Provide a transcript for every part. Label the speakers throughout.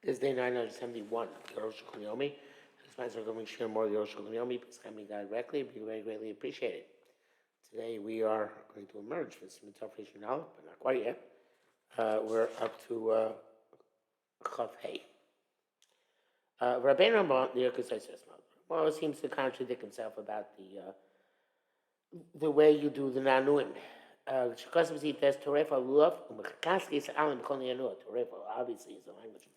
Speaker 1: Is day 971, Yerosh Yomi. This month we're going to share more Yerosh Yomi, because coming directly, be very greatly appreciated. Today we are going to emerge from some tough now, but not quite yet. We're up to Chav Hey. Rabbeinu Ramon, the Yerkes says, well, seems to contradict himself about the way you do the Nanuim. Because he says Torefa Lulav, obviously is a language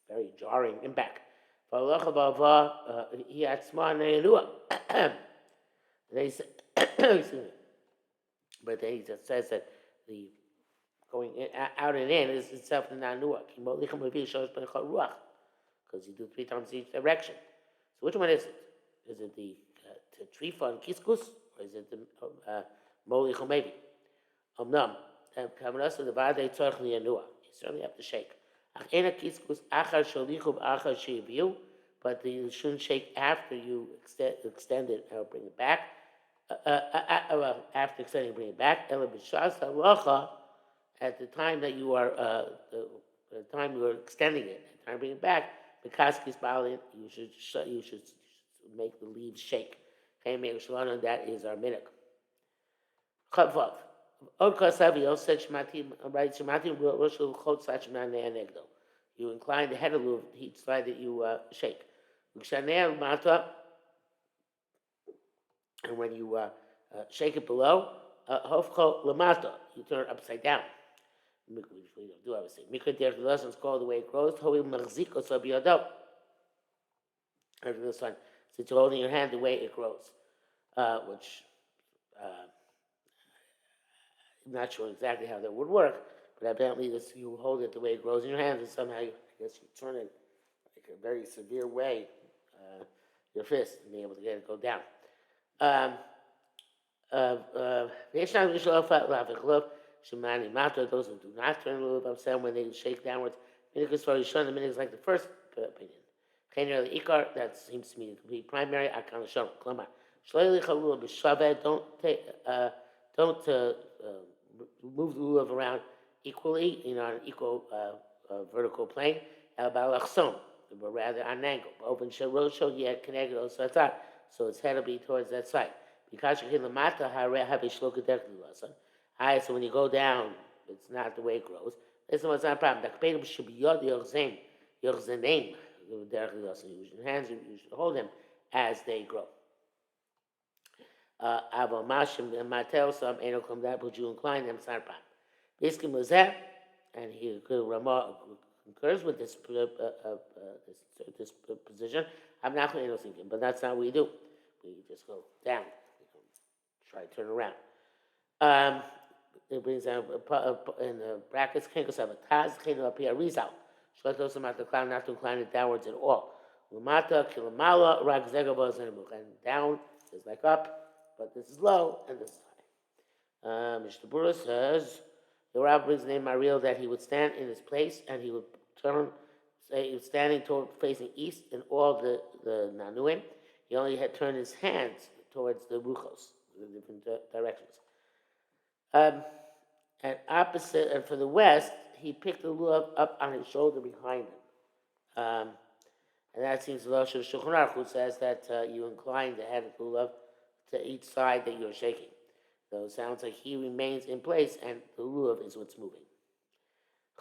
Speaker 1: very jarring impact. He had smart but he just says that the going in, out and in is itself the nanua. Because you do 3 times each direction. So which one is it? Is it the trifa and kiskus, or is it the molicho maybe? Omnam, kavanasa the vade tzorch liyanua. You certainly have to shake. But you shouldn't shake after you extend it or bring it back. After extending, bring it back. At the time that you are, the time you are extending it, at the time bring it back, because you should make the leaves shake. And that is our minhag. Chavav. You incline the head of the each side that you shake. And when you shake it below, you turn it upside down. We don't do obviously. The lessons called the way it grows. After this one, since you're holding your hand the way it grows, which I'm not sure exactly how that would work, but apparently this, you hold it the way it grows in your hands, and somehow I guess you turn it like a very severe way, your fist, and be able to get it go down. Those who do not turn the lulav upside when they shake downwards, the minhag is like the first opinion. That seems to me to be primary. Don't move the lulav around equally, on an equal vertical plane, but rather on an angle. Open shorosho yet connected also at that, so its head will be towards that side. Because you the mata so when you go down, it's not the way it grows. This one's not a problem. The should be your name. Your hands, you should hold them as they grow. But you incline them, it's not a problem. Basically, Moshe, and he concurs with this position. I'm not going to thinking, but that's not what we do. We just go down. Try to turn around. It brings down in the brackets. Can't go have a taz. Can't up here. Rizal. Not to incline it downwards at all. Lumata kilamala ragzegabos and down is like up, but this is low and this is high. Mr. Bura says the Rav brings the name Mariel that he would stand in his place and he would turn, say he was standing facing east in all the nanuim. He only had turned his hands towards the ruchos, the different directions. And opposite, and for the west, he picked the lulav up on his shoulder behind him. And that seems the Arukh HaShulchan, who says that you incline the head of the lulav to each side that you're shaking. So it sounds like he remains in place and the lulav is what's moving.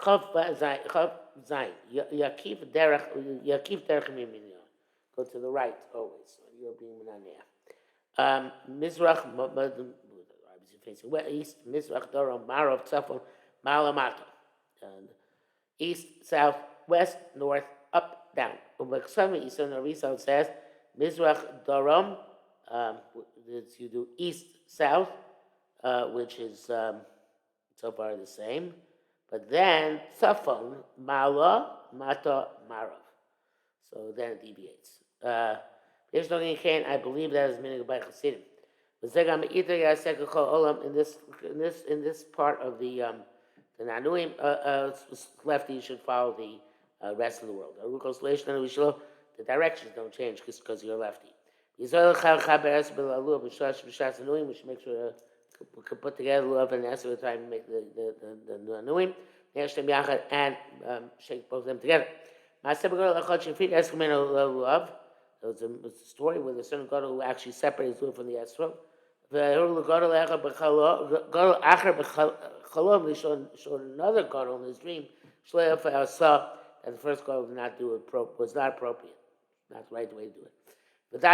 Speaker 1: Chav Zayin. Yakif derech. Go to the right always. You're being Menaneh. Mizrach, obviously facing east, Mizrach, Dorom, Marov, Tzafon, Malamata. East, south, west, north, up, down. Umaksami, Eastern Arizal says, Mizrach, Dorom, you do east, south, which is so far the same. But then, Tzafon, Mala, Mata, Marav. So then it deviates. I believe that is minhag by Chassidim. In this part of the Nanuim, lefty, you should follow the rest of the world. The directions don't change because you're lefty. We should make sure we can put together lulav and that's the time to make the Nanuim. And shake both of them together. Lulav. There was a story with a certain God who actually separated his lulav from the esrog. Showed another God in his dream. Saw that the first God was not appropriate, not the right way to do it. But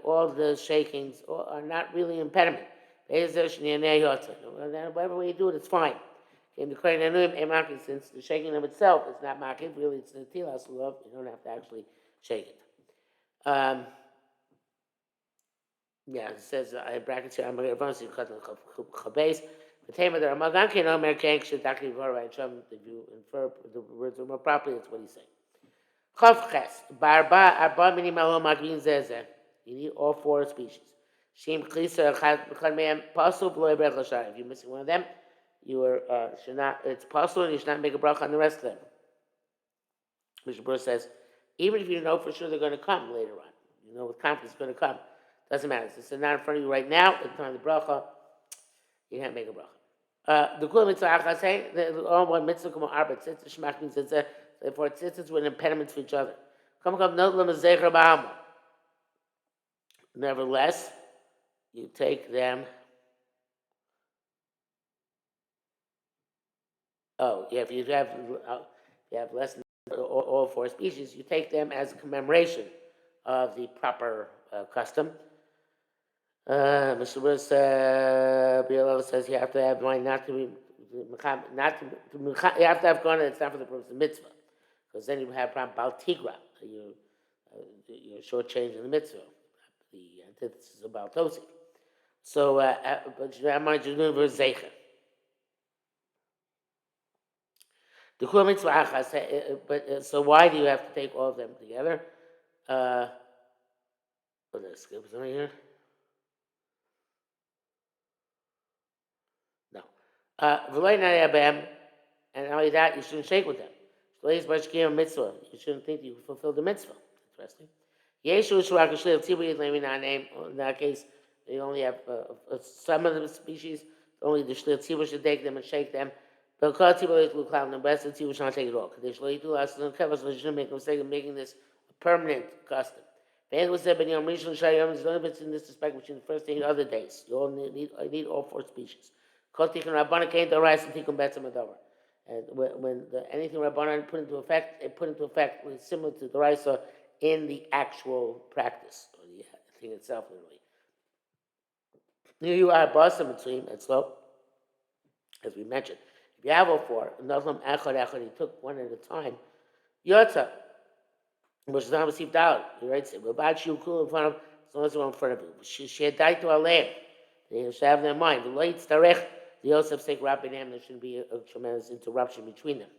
Speaker 1: all the shakings are not really an impediment. Whatever way you do it, it's fine. Since the shaking of itself is not makiv, really it's netilas lulav, you don't have to actually shake it. Yeah, it says in brackets here, I'm going to chabes. The tema the Ramagan can omer kenk shedakli v'hora and shom. If you infer the words more properly, that's what he's saying. Chav ches arba minim alo magvin zezeh. You need all four species. Shim chlisa echad mehem pasul v'lo yibrech l'shar. If you're missing one of them, you are should not. It's pasul, and you should not make a bracha on the rest of them. Mr. Bruce says, even if you know for sure they're going to come later on, you know with confidence it's going to come. Doesn't matter. Since they're not in front of you right now, at the time of the bracha, you can't make a bracha. The kula mitzvah achasei, the all one mitzvah come arba tzitzis shmach means tzitzis. Therefore, tzitzis were an impediment to each other. Come not lam zecher ba'alma. Nevertheless, you take them. Oh, yeah. If you have less than all four species, you take them as a commemoration of the proper custom. Mr. Bruce BLO says you have to have mind not to be you have to have gone. It's not for the purpose of mitzvah, because then you have problem baltigra. You're shortchanging the mitzvah. The antithesis of baltosik. So, but you have mind you're doing for zeicher. The kula mitzvah achas. But so why do you have to take all of them together? Let's skip something here. No. And not only that, you shouldn't shake with them. You shouldn't think you fulfilled the mitzvah. Interesting. In that case, they only have some of the species. Only the shlir tzibur should take them and shake them. The rest of the tzibur should not take it all. They shouldn't make a mistake of making this a permanent custom. It's only if it's in this respect between the first day and other days. You all need all four species. And when anything Rabbanan put into effect, it put into effect was similar to the Raisa in the actual practice, or the thing itself, literally. Here you are, Basam between and so, as we mentioned. If you have all four, Nazlam Echad, he took one at a time. Yotza, which is not received out. He writes it. About you cool in front of, as long as they're in front of you. She had died to Aleim. They should have their mind. The lights, Tarech. The Yosef Sek Rabbi Nam, there shouldn't be a tremendous interruption between them.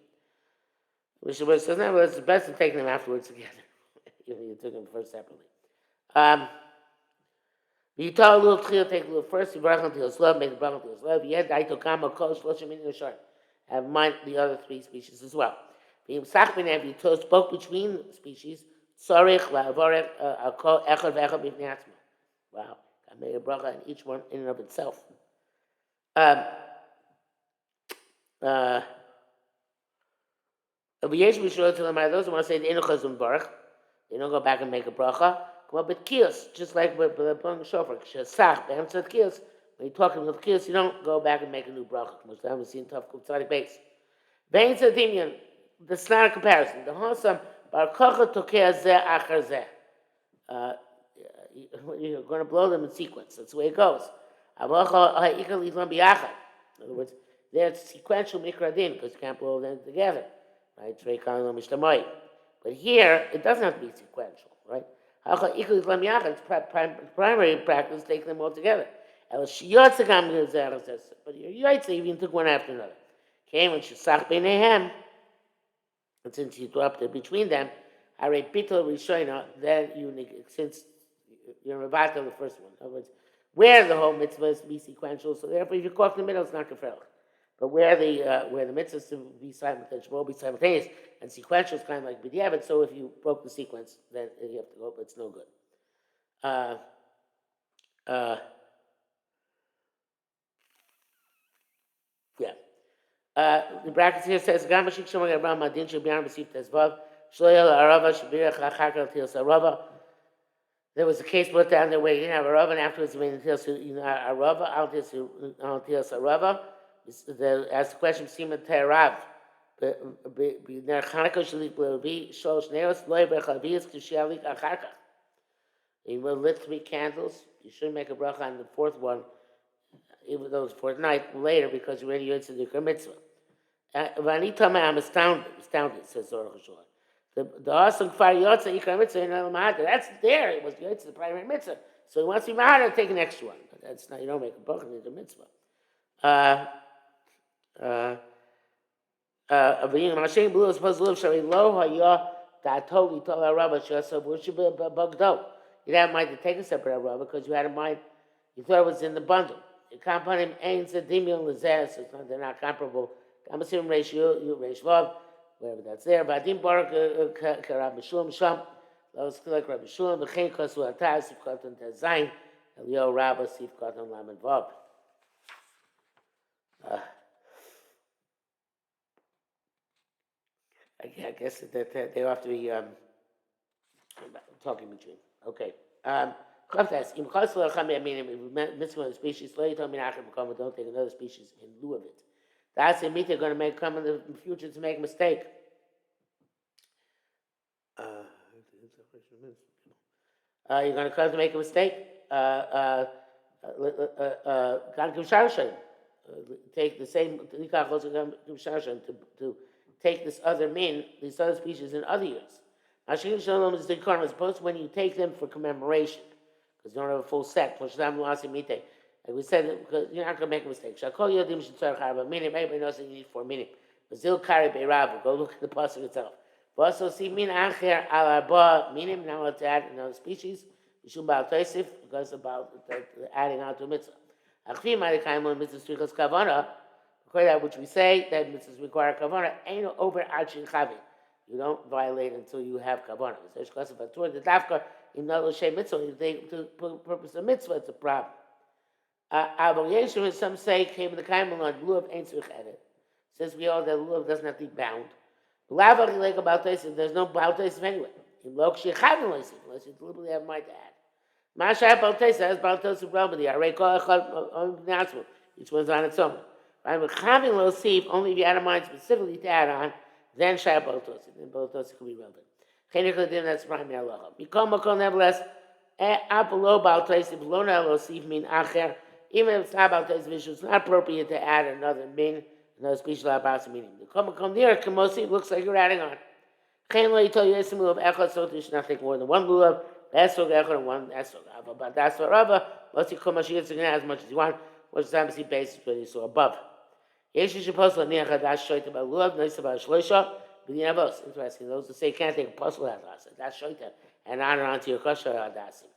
Speaker 1: Which says, no, it's best to take them afterwards together. You took them first separately. You tell a little tchil, take a little first, you brach until his love, make a brach until his love. Yet, I took Kama, Kosh, Loshim, in Shar. Have in mind the other three species as well. If you spoke between species, Sarich, La'avorech, Echad, V'echad, B'fnei Atzma. Wow. I made a bracha in each one in and of itself. Those who want to say the Enochazum Baruch, they don't go back and make a bracha. Come up with kiyos, just like with the shofar. Shesach, be'emtzat kiyos. When you're talking with kiyos, you don't go back and make a new bracha. Which I haven't seen tough tzadik base. Vein tzadimian, that's not a comparison. The Hansam bar kocha tokea zeh achar zeh. You're going to blow them in sequence. That's the way it goes. In other words, they're sequential mikradin because you can't blow them together, right? But here, it doesn't have to be sequential, right? It's primary practice, take them all together. But your yaitse even took one after another. Came and shesach b'neihem, and since you dropped it between them, then since you're about to the first one. In other words, where the whole mitzvah is to be sequential, so therefore if you caught in the middle, it's not kafel. But where the mitzvah is to be simultaneous, and sequential is kind of like b'diavad, so if you broke the sequence, then you have to go, but it's no good. Yeah. The brackets here says, "Gam mashik shomar Abraham adin shebiyan b'sif tezvav shloyel arava shebirach lachakal tilas arava." There was a case brought down there where you didn't have a rava, and afterwards you made a rava, al tilas arava. As the question, "Siman te'arav." בנר חנוכה שליק להביא שלוש נרות, לא יברך להביא את כשיעליק אחר כך. You will lit 3 candles. You shouldn't make a bracha on the 4th one, even though it's 4th night, later, because you already used the Dikar mitzvah. I'm astounded, says Arukh HaShulchan. The awesome kfar yotza Ikar mitzvah in El Mahadar. That's there. It was yotza, the primary mitzvah. So he wants to be Mahadar, take an extra one. But that's not, you don't make a bracha in the mitzvah. Being Mashiach Blue is supposed to live Shari Lo Haya Datoli Tola Rabba Shasa worship Bugdo. You didn't have in mind to take a separate Rabba because you had in mind, you thought it was in the bundle. You can't put him Ain Sedimion Lazar, so they're not comparable. Kamasim ratio, you Reish Vav, wherever that's there. Vadim Barak Karab Shulam Sham, those like Rabbi Shulam, the Chain Kosu Atar, Sifkatan Tazain, Elio Rabba, Sifkatan Laman Vav. I guess that they have to be talking between. Okay. Mitzvah species, don't take another species in lieu of it. That's the meat they're going to come in the future to make a mistake. You're going to come to make a mistake. Take the same to take this other these other species in other years. Mashiach Shalom is the karma, as opposed to when you take them for commemoration, because you don't have a full set. Like we said, because you're not going to make a mistake. Shakol Yodim Shetzar Charba, meaning, everybody knows that you need 4 meaning. Bazil Kari Beiravu, go look at the pasuk itself. But also see min acher al arba, meaning, now let's add another species, Mishum Baal Tosif, because about adding on to a mitzvah. Achvi Marikaimun Mitzvah Strichas Kavana, according to that which we say, that mitzvahs require kavanah, ain't over archin chavi. You don't violate until you have kavanah. The dafka in the mitzvah, if they to purpose of mitzvah, it's a problem. Some say came in the kaimon on lulav ain't tzrich edit. Since we all that lulav doesn't have to be bound. There's no balteis anyway. In lok shechavin unless you deliberately have mind to add. Masha balteis has balteis of remedy. Arei kol echad each one's on its own. Right? But having low seif, only if you add a mind specifically to add on, then shaya baltosi. Then baltosi can be relevant. Chenikla that's primary halacha. Mikol makol nevertheless, apolo baltosi below low seif mean acher. Even if it's not baltosi, it's not appropriate to add another species of baltosi meaning. Mikol makol near kamosi looks like you're adding on. Chen lo yitol yesim lulav echad, so you should not take more than one lulav. Esrog echad and one esrog. But that's what Rava. Once you come mashiach, you can add as much as you want. Which is obviously based on what you saw above. Interesting. Those who say you can't take a puzzle hadas, that's shoita, and add it onto your kosher hadasim.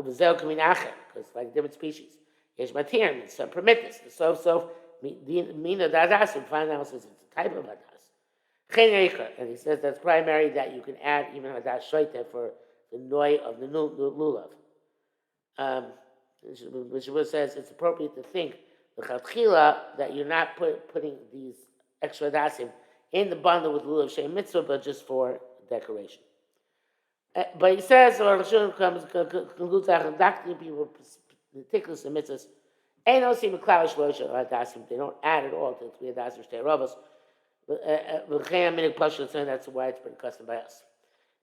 Speaker 1: Because like different species. Yesh matir, some permit this. So mina hadasim. Find out says it's a type of hadas. And he says that's primary that you can add even hadas shoita for the noi of the lulav. Which says it's appropriate to think the chatchila that you're not putting these extra dasim in the bundle with lulav shem mitzvah, but just for decoration. But he says, or concludes conducting people meticulous in mitzvahs. Ain't no seem klavish dasim. They don't add at all to the 3 dasim shtei ravos. That's a widespread custom by us.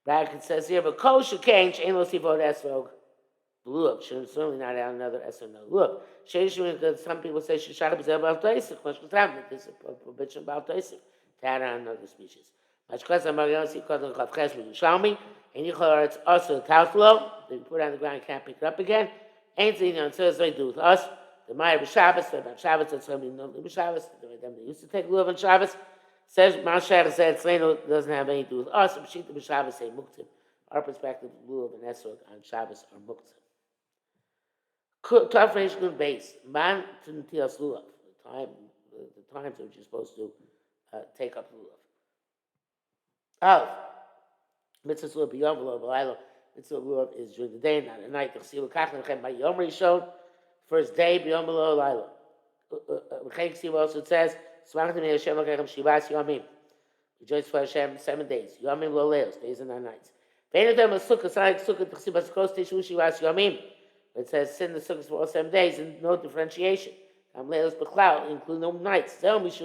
Speaker 1: Back it says here, but kol shekain ain't no sivod esrog. Lulav should certainly not add another esrog no lulav. Because some people say shishach b'zel b'al toisik. This is a prohibition about toisik to add on another species. Mashkas amarion si kodon chavches v'yushalmi. And it's also tautlo. They put it on the ground, you can't pick it up again. Ain't the so it's to do with us. The Maya b'Shabbos, about Shabbos, that's something no b'Shabbos. They used to take lulav on Shabbos. Says Mashach said Tzleinu doesn't have anything to do with us. Pshita b'Shabbos say muktzim. Our perspective, lulav and esrog on Shabbos are muktzim. Tough Reish Nun base. Man to Ntilas lulav. The times in which you're supposed to take up lulav. Mitzvah lulav b'yom v'lo b'laylo. Mitzvah lulav is during the day, not at night. By Yom Rishon, first day b'yom v'lo laylo. Also it says, rejoice for Hashem 7 days. Yomim lo leos, days and not nights. It says sin the sukkahs for all 7 days and no differentiation. Include no nights. That's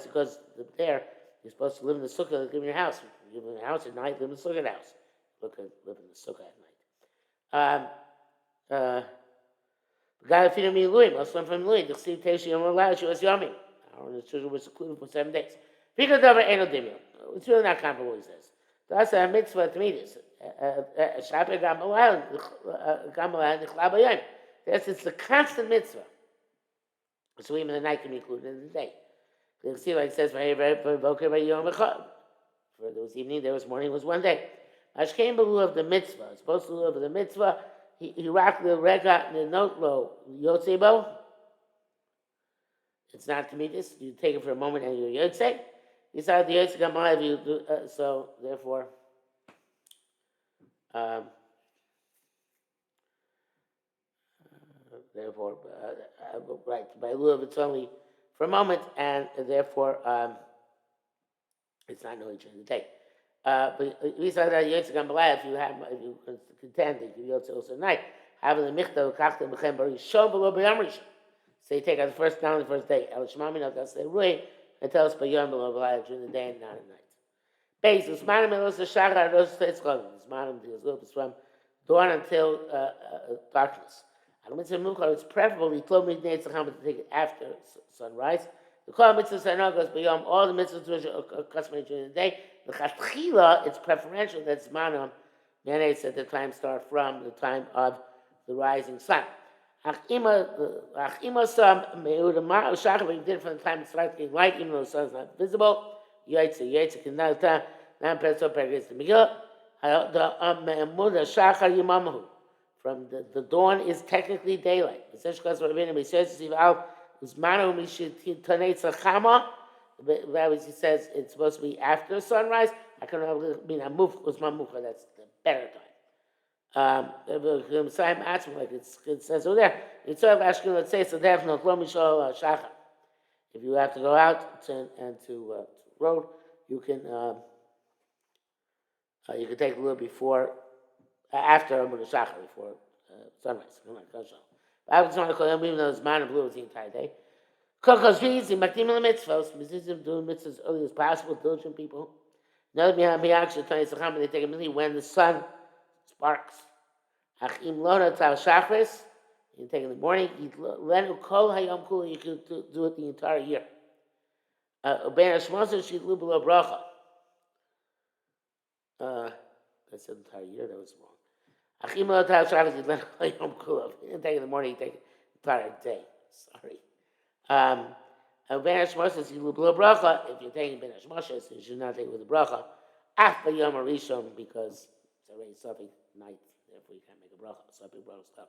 Speaker 1: because there you're supposed to live in the sukkah, live in your house. You live in the house at night, live in the sukkah house. Live in the sukkah at night. God if you don't mean Louis, must learn from Louis. The Chsiv Teisha Yom allowed she was Yomim. Aaron and his children were secluded for 7 days. It's really not comparable, he says. That's a mitzvah to me. It's the constant mitzvah. So even the night can be included in the day. You see, like it says, for there was evening, there was morning, it was 1 day. Ashkein b'lu of the mitzvah. It's supposed to love the mitzvah. He rocked the rega in the note low. Yotzebo. It's not to me this. You take it for a moment and you're yotze. These are the yotze gamal. So therefore, right, by lulav it's only for a moment, and therefore it's not no each in the day. But these are the yotze gamal. If you contend that you yotze also at night, having the michta ukachta b'chem bari shom below b'yam rishon. So you take out the first down the first day. El Shemami not that's the Rui and tell us by Yom below during the day and not at night. Base Usmanim Elos Shachar Elos Tetzchovim. Usmanim is from dawn until darkness. It's preferable to take it after sunrise. The Kol Mitzvah goes beyond all the mitzvahs which are customary during the day. The Chatchila, it's preferential that Zmanim mandates at the time start from the time of the rising sun. But you did it from the time it started getting light, even though the sun is not visible. From the dawn is technically daylight. That was, he says, it's supposed to be after sunrise. I can mean, that's the better time. Like it says over there, let's say so. If you have to go out to road, you can take a little before, after Shachar, before sunrise. Even though it's man and blue the entire day. Doing mitzvahs as early as possible, diligent people. They take a minute when the sun sparks. Achim lona tal shachris, you take in the morning. Lenu kol hayom kula, you can do it the entire year. Ben hashmosa shidlu below bracha. That's the entire year. That was wrong. Achim lona tal shachris, you lenu hayom kula. You didn't take in the morning. You take the entire day. Sorry. Ben hashmosa shidlu below bracha. If you're taking ben hashmosa, you should not take it with the bracha. Af b'yom arishon, because it's already something night, therefore you can't make a bracha. So big bracha.